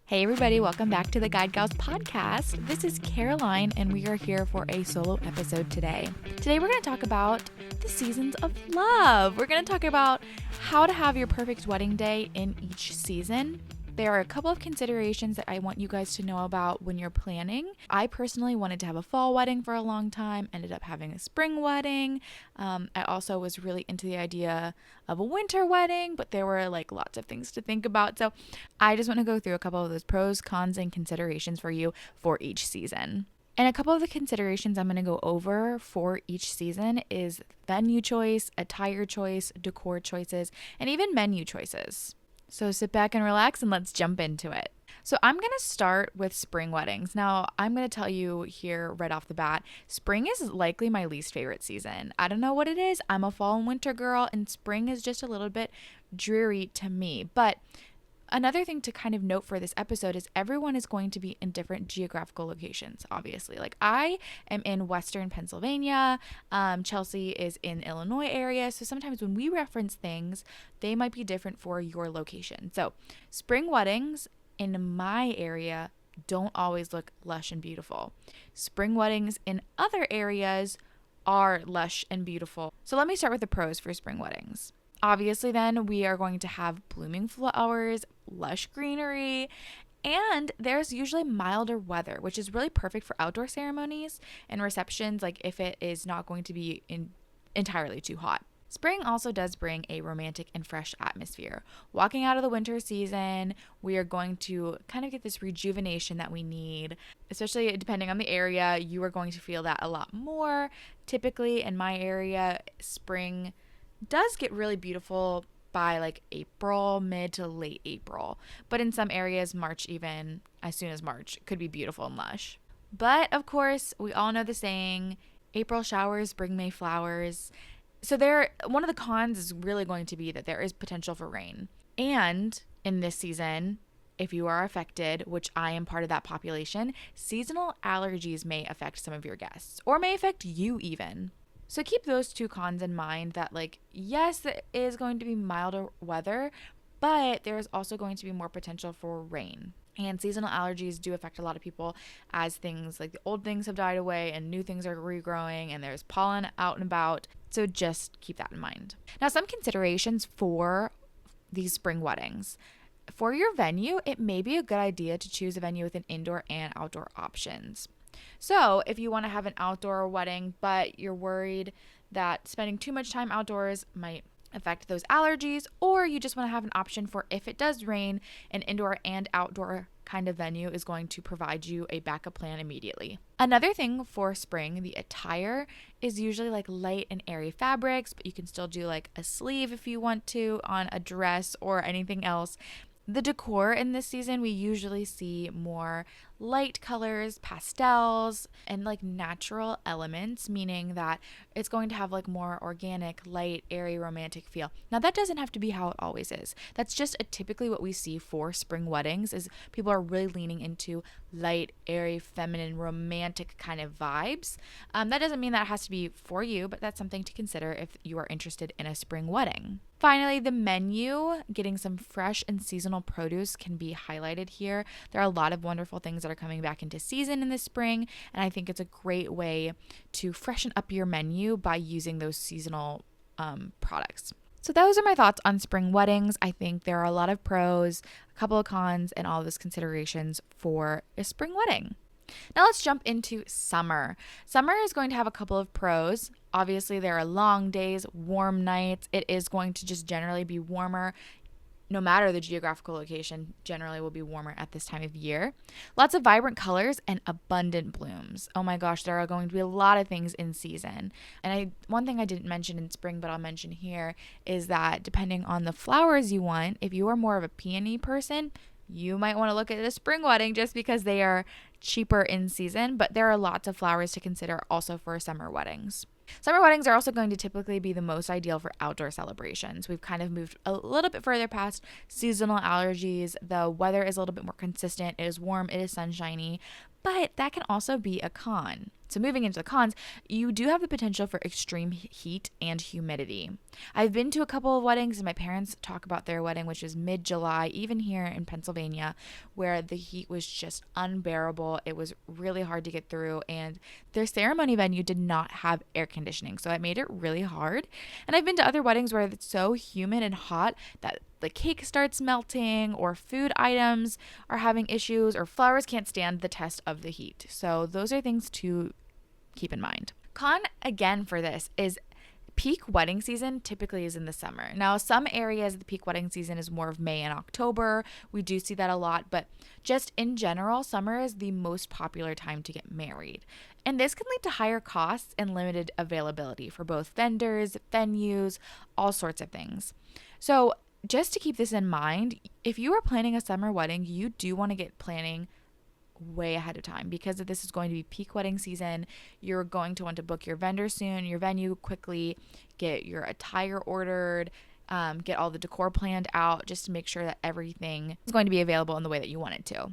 Hey everybody, welcome back to the Guide Gals podcast. This is Caroline and we are here for a solo episode today. Today we're going to talk about the seasons of love. We're going to talk about how to have your perfect wedding day in each season. There are a couple of considerations that I want you guys to know about when you're planning. I personally wanted to have a fall wedding for a long time, ended up having a spring wedding. I also was really into the idea of a winter wedding, but there were lots of things to think about. So I just want to go through a couple of those pros, cons, and considerations for you for each season. And a couple of the considerations I'm going to go over for each season is venue choice, attire choice, decor choices, and even menu choices. So sit back and relax and let's jump into it. So I'm going to start with spring weddings. Now, I'm going to tell you here right off the bat, spring is likely my least favorite season. I don't know what it is. I'm a fall and winter girl, and spring is just a little bit dreary to me. But another thing to kind of note for this episode is everyone is going to be in different geographical locations, obviously. I am in Western Pennsylvania. Chelsea is in Illinois area. So sometimes when we reference things, they might be different for your location. So spring weddings in my area don't always look lush and beautiful. Spring weddings in other areas are lush and beautiful. So let me start with the pros for spring weddings. Obviously, then we are going to have blooming flowers, lush greenery, and there's usually milder weather, which is really perfect for outdoor ceremonies and receptions, if it is not going to be entirely too hot. Spring also does bring a romantic and fresh atmosphere. Walking out of the winter season, we are going to kind of get this rejuvenation that we need, especially depending on the area. You are going to feel that a lot more. Typically, in my area, spring does get really beautiful by April, mid to late April. But in some areas, March, even as soon as March, could be beautiful and lush. But of course, we all know the saying, April showers bring May flowers. So one of the cons is really going to be that there is potential for rain. And in this season, if you are affected, which I am part of that population, seasonal allergies may affect some of your guests or may affect you even. So keep those two cons in mind that yes, there is going to be milder weather, but there's also going to be more potential for rain. And seasonal allergies do affect a lot of people as things the old things have died away and new things are regrowing and there's pollen out and about. So just keep that in mind. Now, some considerations for these spring weddings. For your venue, it may be a good idea to choose a venue with an indoor and outdoor options. So if you want to have an outdoor wedding, but you're worried that spending too much time outdoors might affect those allergies, or you just want to have an option for if it does rain, an indoor and outdoor kind of venue is going to provide you a backup plan immediately. Another thing for spring, the attire is usually light and airy fabrics, but you can still do a sleeve if you want to on a dress or anything else. The decor in this season, we usually see more light colors, pastels, and natural elements, meaning that it's going to have more organic, light, airy, romantic feel. Now, that doesn't have to be how it always is. That's just typically what we see for spring weddings is people are really leaning into light, airy, feminine, romantic kind of vibes. That doesn't mean that has to be for you, but that's something to consider if you are interested in a spring wedding. Finally, the menu, getting some fresh and seasonal produce can be highlighted here. There are a lot of wonderful things that are coming back into season in the spring, and I think it's a great way to freshen up your menu by using those seasonal products. So those are my thoughts on spring weddings. I think there are a lot of pros, a couple of cons, and all those considerations for a spring wedding. Now let's jump into summer. Summer is going to have a couple of pros. Obviously, there are long days, warm nights. It is going to just generally be warmer. No matter the geographical location, generally will be warmer at this time of year. Lots of vibrant colors and abundant blooms. Oh my gosh, there are going to be a lot of things in season. And one thing I didn't mention in spring, but I'll mention here, is that depending on the flowers you want, if you are more of a peony person, you might want to look at a spring wedding just because they are cheaper in season, but there are lots of flowers to consider also for summer weddings. Summer weddings are also going to typically be the most ideal for outdoor celebrations. We've kind of moved a little bit further past seasonal allergies. The weather is a little bit more consistent. It is warm, it is sunshiny, but that can also be a con. So moving into the cons, you do have the potential for extreme heat and humidity. I've been to a couple of weddings, and my parents talk about their wedding, which is mid-July, even here in Pennsylvania, where the heat was just unbearable. It was really hard to get through, and their ceremony venue did not have air conditioning, so it made it really hard. And I've been to other weddings where it's so humid and hot that the cake starts melting, or food items are having issues, or flowers can't stand the test of the heat. So those are things to keep in mind. Con again for this is peak wedding season typically is in the summer. Now, some areas the peak wedding season is more of May and October. We do see that a lot, but just in general, summer is the most popular time to get married. And this can lead to higher costs and limited availability for both vendors, venues, all sorts of things. So just to keep this in mind, if you are planning a summer wedding, you do want to get planning way ahead of time, because if this is going to be peak wedding season, you're going to want to book your vendor soon, your venue quickly, get your attire ordered, get all the decor planned out, just to make sure that everything is going to be available in the way that you want it to.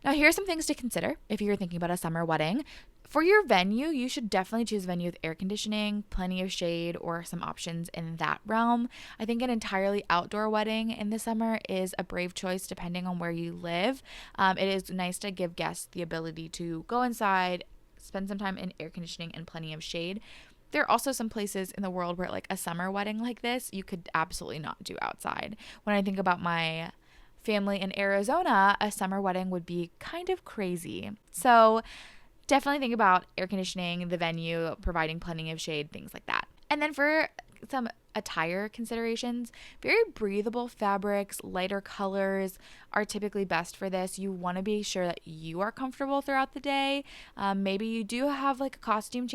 Now, here are some things to consider if you're thinking about a summer wedding. For your venue, you should definitely choose a venue with air conditioning, plenty of shade, or some options in that realm. I think an entirely outdoor wedding in the summer is a brave choice depending on where you live. It is nice to give guests the ability to go inside, spend some time in air conditioning and plenty of shade. There are also some places in the world where like a summer wedding like this, you could absolutely not do outside. When I think about my family in Arizona, a summer wedding would be kind of crazy. So definitely think about air conditioning, the venue, providing plenty of shade, things like that. And then for some attire considerations, very breathable fabrics, lighter colors are typically best for this. You want to be sure that you are comfortable throughout the day. Maybe you do have like an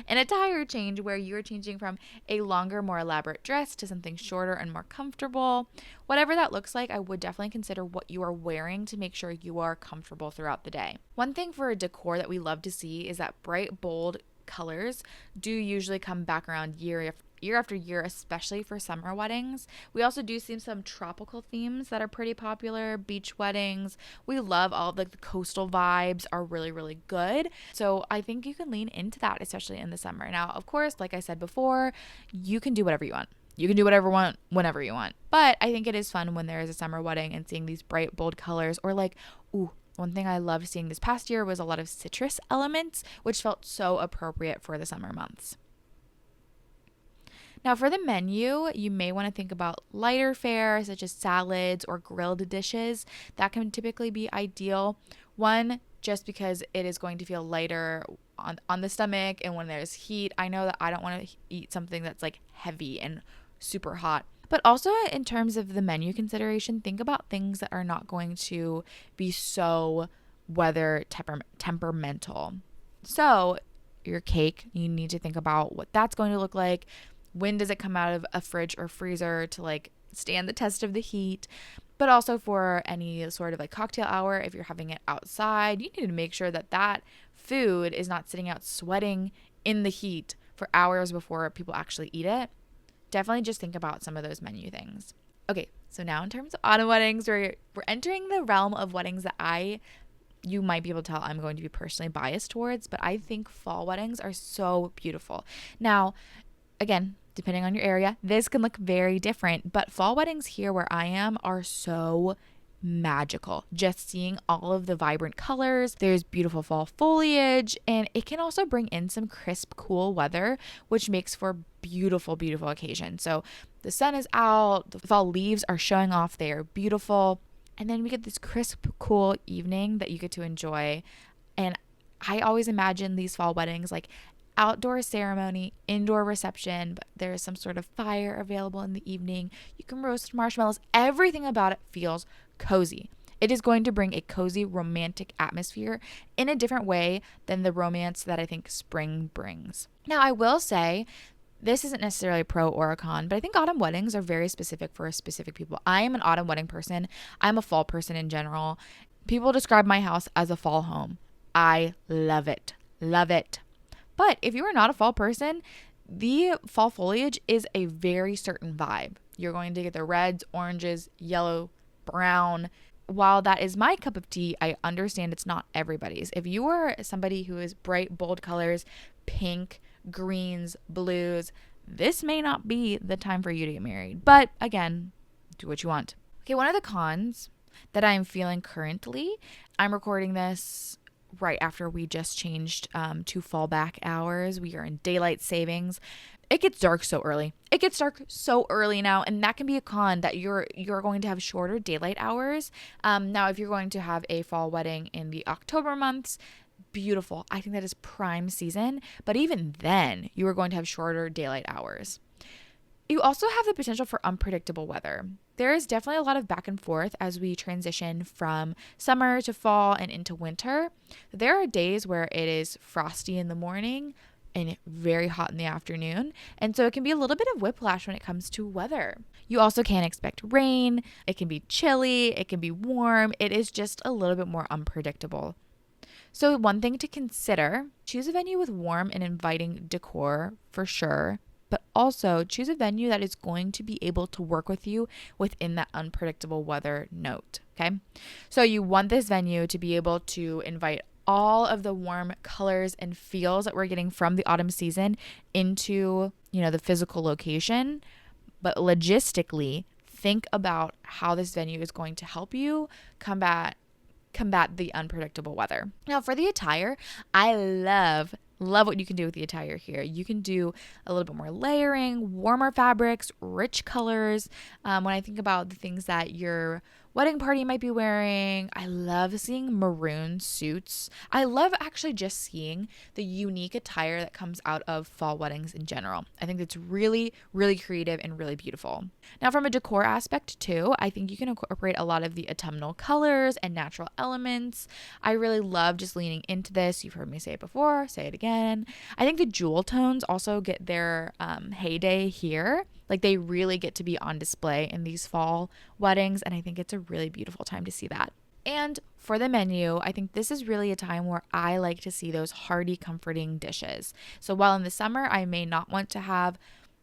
attire change where you're changing from a longer, more elaborate dress to something shorter and more comfortable. Whatever that looks like, I would definitely consider what you are wearing to make sure you are comfortable throughout the day. One thing for a decor that we love to see is that bright, bold colors do usually come back around year after year, especially for summer weddings. We also do see some tropical themes that are pretty popular, beach weddings. We love all the coastal vibes are really, really good. So I think you can lean into that, especially in the summer. Now, of course, like I said before, you can do whatever you want. You can do whatever you want, whenever you want. But I think it is fun when there is a summer wedding and seeing these bright, bold colors, or like, one thing I loved seeing this past year was a lot of citrus elements, which felt so appropriate for the summer months. Now, for the menu, you may want to think about lighter fare, such as salads or grilled dishes. That can typically be ideal. One, just because it is going to feel lighter on the stomach, and when there's heat, I know that I don't want to eat something that's like heavy and super hot. But also in terms of the menu consideration, think about things that are not going to be so weather temperamental. So your cake, you need to think about what that's going to look like. When does it come out of a fridge or freezer to like stand the test of the heat? But also for any sort of like cocktail hour, if you're having it outside, you need to make sure that that food is not sitting out sweating in the heat for hours before people actually eat it. Definitely just think about some of those menu things. Okay, so now in terms of autumn weddings, we're entering the realm of weddings that you might be able to tell I'm going to be personally biased towards, but I think fall weddings are so beautiful. Now, again, depending on your area, this can look very different, but fall weddings here where I am are so magical. Just seeing all of the vibrant colors, there's beautiful fall foliage, and it can also bring in some crisp, cool weather, which makes for beautiful, beautiful occasion. So the sun is out, the fall leaves are showing off, they are beautiful, and then we get this crisp, cool evening that you get to enjoy. And I always imagine these fall weddings like outdoor ceremony, indoor reception, but there is some sort of fire available in the evening. You can roast marshmallows. Everything about it feels cozy. It is going to bring a cozy, romantic atmosphere in a different way than the romance that I think spring brings. Now, I will say, this isn't necessarily pro or a con, but I think autumn weddings are very specific for specific people. I am an autumn wedding person. I'm a fall person in general. People describe my house as a fall home. I love it. Love it. But if you are not a fall person, the fall foliage is a very certain vibe. You're going to get the reds, oranges, yellow, brown, while that is my cup of tea, I understand it's not everybody's. If you are somebody who is bright, bold colors, pink, greens, blues, this may not be the time for you to get married. But again, do what you want. Okay, one of the cons that I'm feeling currently, I'm recording this right after we just changed to fallback hours. We are in daylight savings. It gets dark so early. It gets dark so early now, and that can be a con that you're going to have shorter daylight hours. Now, if you're going to have a fall wedding in the October months, beautiful. I think that is prime season. But even then, you are going to have shorter daylight hours. You also have the potential for unpredictable weather. There is definitely a lot of back and forth as we transition from summer to fall and into winter. There are days where it is frosty in the morning and very hot in the afternoon. And so it can be a little bit of whiplash when it comes to weather. You also can expect rain. It can be chilly. It can be warm. It is just a little bit more unpredictable. So one thing to consider, choose a venue with warm and inviting decor for sure. But also choose a venue that is going to be able to work with you within that unpredictable weather note, okay? So you want this venue to be able to invite all of the warm colors and feels that we're getting from the autumn season into, the physical location. But logistically, think about how this venue is going to help you combat the unpredictable weather. Now, for the attire, I love what you can do with the attire here. You can do a little bit more layering, warmer fabrics, rich colors. When I think about the things that your wedding party might be wearing, I love seeing maroon suits. I love actually just seeing the unique attire that comes out of fall weddings in general. I think it's really, really creative and really beautiful. Now, from a decor aspect too, I think you can incorporate a lot of the autumnal colors and natural elements. I really love just leaning into this. You've heard me say it before, say it again. I think the jewel tones also get their heyday here. Like, they really get to be on display in these fall weddings, and I think it's a really beautiful time to see that. And for the menu, I think this is really a time where I like to see those hearty, comforting dishes. So while in the summer, I may not want to have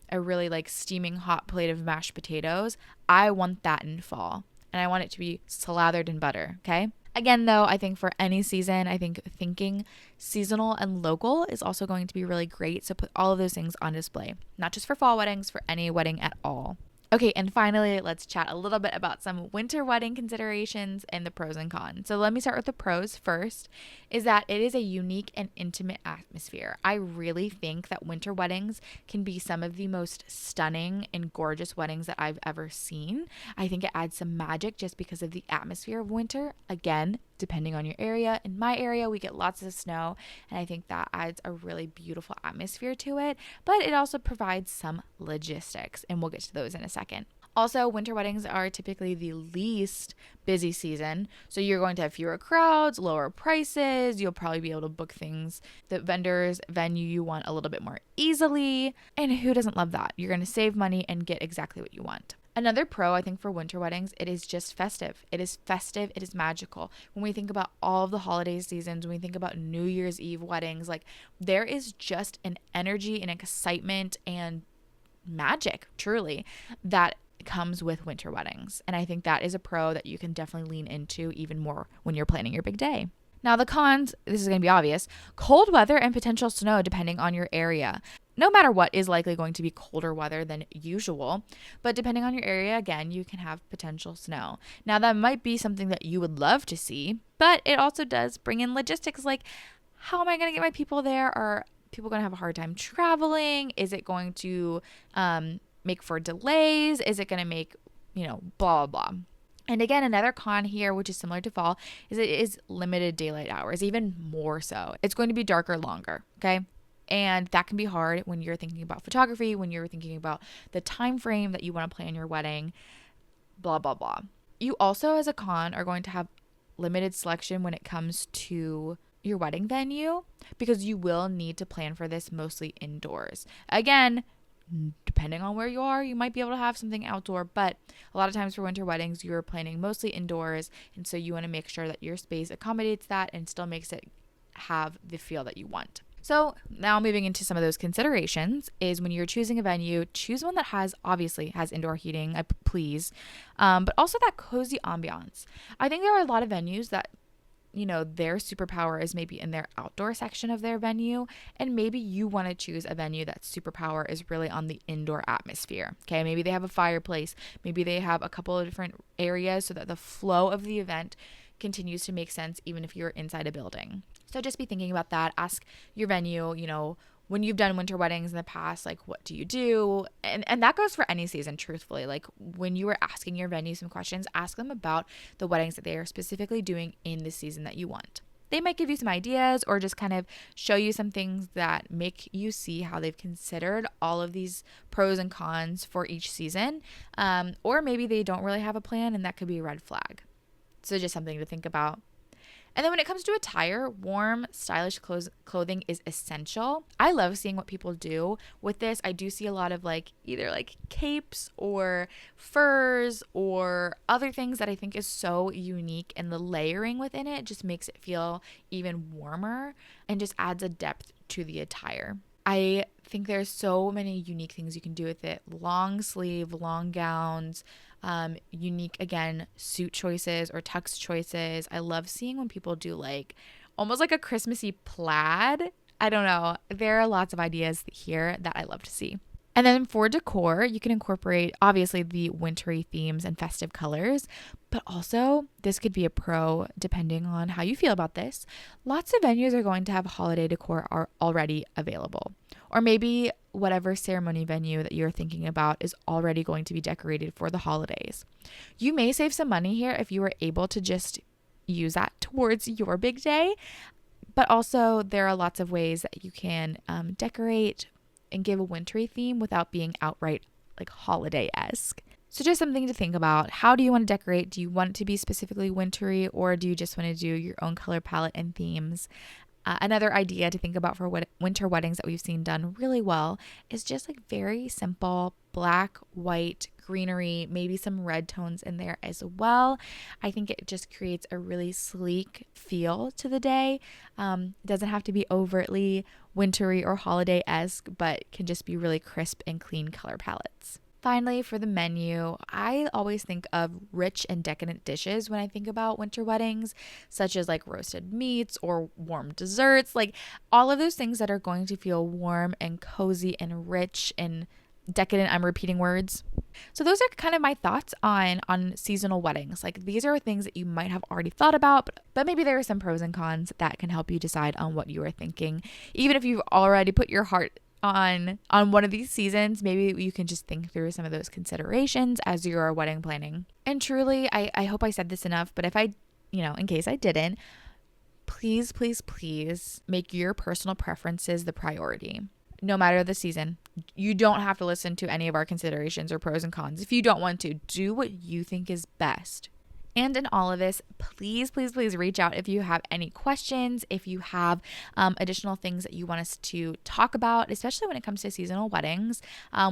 a really steaming hot plate of mashed potatoes, I want that in fall. And I want it to be slathered in butter, okay? Again, though, I think for any season, I think thinking seasonal and local is also going to be really great. So put all of those things on display, not just for fall weddings, for any wedding at all. Okay, and finally, let's chat a little bit about some winter wedding considerations and the pros and cons. So let me start with the pros first, is that it is a unique and intimate atmosphere. I really think that winter weddings can be some of the most stunning and gorgeous weddings that I've ever seen. I think it adds some magic just because of the atmosphere of winter. Again, depending on your area. In my area, we get lots of snow, and I think that adds a really beautiful atmosphere to it, but it also provides some logistics, and we'll get to those in a second. Also, winter weddings are typically the least busy season, so you're going to have fewer crowds, lower prices. You'll probably be able to book things, the venue you want a little bit more easily, and who doesn't love that? You're going to save money and get exactly what you want. Another pro, I think, for winter weddings, it is just festive. It is festive. It is magical. When we think about all of the holiday seasons, when we think about New Year's Eve weddings, there is just an energy and excitement and magic, truly, that comes with winter weddings. And I think that is a pro that you can definitely lean into even more when you're planning your big day. Now, the cons, this is going to be obvious, cold weather and potential snow depending on your area. No matter what is likely going to be colder weather than usual, but depending on your area, again, you can have potential snow. Now, that might be something that you would love to see, but it also does bring in logistics like, how am I going to get my people there? Are people going to have a hard time traveling? Is it going to make for delays? Is it going to make, blah, blah, blah. And again, another con here, which is similar to fall, is it is limited daylight hours, even more so. It's going to be darker longer, okay? And that can be hard when you're thinking about photography, when you're thinking about the time frame that you want to plan your wedding, blah, blah, blah. You also, as a con, are going to have limited selection when it comes to your wedding venue because you will need to plan for this mostly indoors. Again, depending on where you are, you might be able to have something outdoor, but a lot of times for winter weddings, you're planning mostly indoors. And so you want to make sure that your space accommodates that and still makes it have the feel that you want. So now moving into some of those considerations is when you're choosing a venue, choose one that obviously has indoor heating, please, but also that cozy ambiance. I think there are a lot of venues that their superpower is maybe in their outdoor section of their venue. And maybe you want to choose a venue that's superpower is really on the indoor atmosphere. Okay. Maybe they have a fireplace. Maybe they have a couple of different areas so that the flow of the event continues to make sense even if you're inside a building. So just be thinking about that. Ask your venue, when you've done winter weddings in the past, like what do you do? And that goes for any season, truthfully. Like when you were asking your venue some questions, ask them about the weddings that they are specifically doing in the season that you want. They might give you some ideas or just kind of show you some things that make you see how they've considered all of these pros and cons for each season. Or maybe they don't really have a plan, and that could be a red flag. So just something to think about. And then when it comes to attire, warm, stylish clothing is essential. I love seeing what people do with this. I do see a lot of either capes or furs or other things that I think is so unique, and the layering within it just makes it feel even warmer and just adds a depth to the attire. I think there's so many unique things you can do with it. Long sleeve, long gowns, unique, again, suit choices or tux choices. I love seeing when people do almost like a Christmassy plaid. I don't know. There are lots of ideas here that I love to see. And then for decor, you can incorporate obviously the wintry themes and festive colors, but also this could be a pro depending on how you feel about this. Lots of venues are going to have holiday decor are already available. Or maybe whatever ceremony venue that you're thinking about is already going to be decorated for the holidays. You may save some money here if you were able to just use that towards your big day, but also there are lots of ways that you can decorate and give a wintry theme without being outright holiday-esque. So just something to think about. How do you want to decorate? Do you want it to be specifically wintry, or do you just want to do your own color palette and themes? Another idea to think about for winter weddings that we've seen done really well is just very simple black, white, greenery, maybe some red tones in there as well. I think it just creates a really sleek feel to the day. It doesn't have to be overtly wintry or holiday-esque, but can just be really crisp and clean color palettes. Finally, for the menu, I always think of rich and decadent dishes when I think about winter weddings, such as roasted meats or warm desserts, all of those things that are going to feel warm and cozy and rich and decadent. I'm repeating words. So those are kind of my thoughts on seasonal weddings. These are things that you might have already thought about, but maybe there are some pros and cons that can help you decide on what you are thinking. Even if you've already put your heart on one of these seasons, maybe you can just think through some of those considerations as you are wedding planning. And truly, I hope I said this enough, but if I, in case I didn't, please, please, please make your personal preferences the priority. No matter the season, you don't have to listen to any of our considerations or pros and cons. If you don't want to, do what you think is best. And in all of this, please, please, please reach out if you have any questions, if you have additional things that you want us to talk about, especially when it comes to seasonal weddings.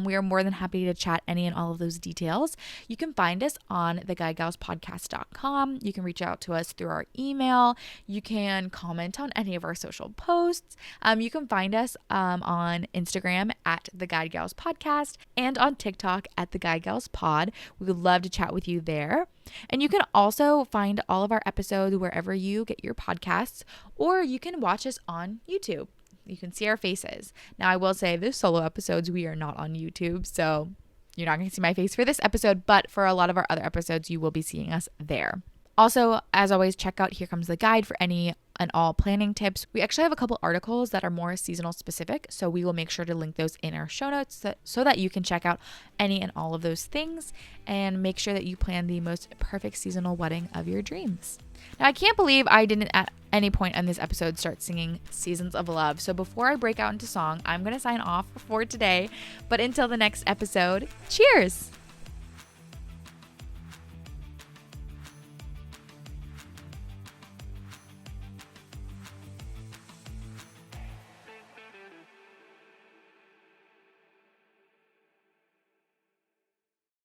We are more than happy to chat any and all of those details. You can find us on theguidegalspodcast.com. You can reach out to us through our email. You can comment on any of our social posts. You can find us on Instagram at The Guide Gals Podcast and on TikTok at The Guide Gals Pod. We would love to chat with you there. And you can also find all of our episodes wherever you get your podcasts, or you can watch us on YouTube. You can see our faces. Now, I will say this solo episodes, we are not on YouTube, so you're not going to see my face for this episode, but for a lot of our other episodes, you will be seeing us there. Also, as always, check out Here Comes the Guide for any and all planning tips. We actually have a couple articles that are more seasonal specific, so we will make sure to link those in our show notes so that you can check out any and all of those things and make sure that you plan the most perfect seasonal wedding of your dreams. Now, I can't believe I didn't at any point in this episode start singing Seasons of Love. So before I break out into song, I'm going to sign off for today. But until the next episode, cheers!